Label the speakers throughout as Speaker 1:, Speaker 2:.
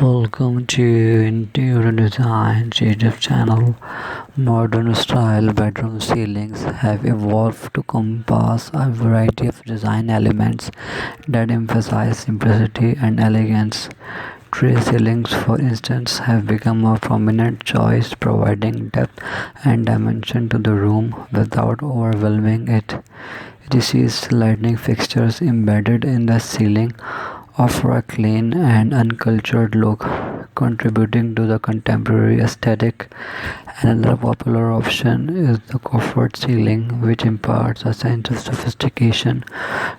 Speaker 1: Welcome to Interior Design YouTube channel. Modern style bedroom ceilings have evolved to compass a variety of design elements that emphasize simplicity and elegance. Tray ceilings, for instance, have become a prominent choice, providing depth and dimension to the room without overwhelming it. Recessed lighting fixtures embedded in the ceiling offer a clean and uncultured look, contributing to the contemporary aesthetic. Another popular option is the coffered ceiling, which imparts a sense of sophistication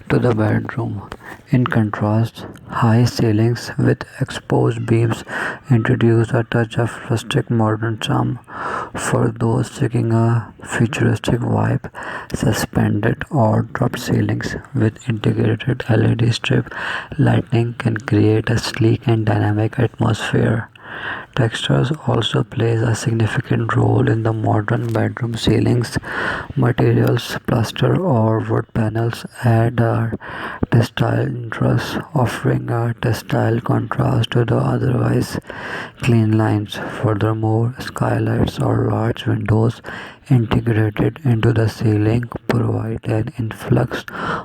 Speaker 1: to the bedroom. In contrast, high ceilings with exposed beams introduce a touch of rustic modern charm for those seeking a futuristic vibe. Suspended or dropped ceilings with integrated LED strip lighting can create a sleek and dynamic atmosphere. Textures also plays a significant role in the modern bedroom ceilings. Materials, plaster or wood panels add a textile interest, offering a textile contrast to the otherwise clean lines. Furthermore, skylights or large windows integrated into the ceiling provide an influx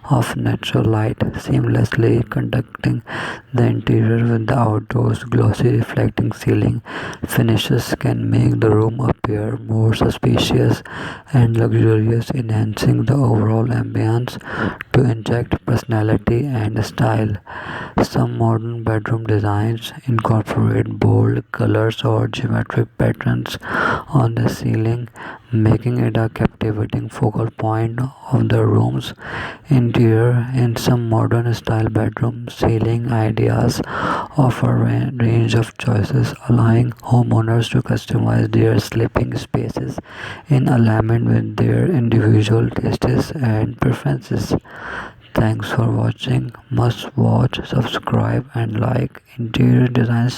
Speaker 1: of natural light, seamlessly conducting the interior with the outdoors. Glossy reflecting ceiling finishes can make the room appear more spacious and luxurious, enhancing the overall ambience to inject personality and style. Some modern bedroom designs incorporate bold colors or geometric patterns on the ceiling, making it a captivating focal point of the room's interior. In some modern style bedroom ceiling ideas offer a range of choices, allowing homeowners to customize their sleeping spaces in alignment with their individual tastes and preferences. Thanks for watching. Must watch, subscribe, and like Interior Design.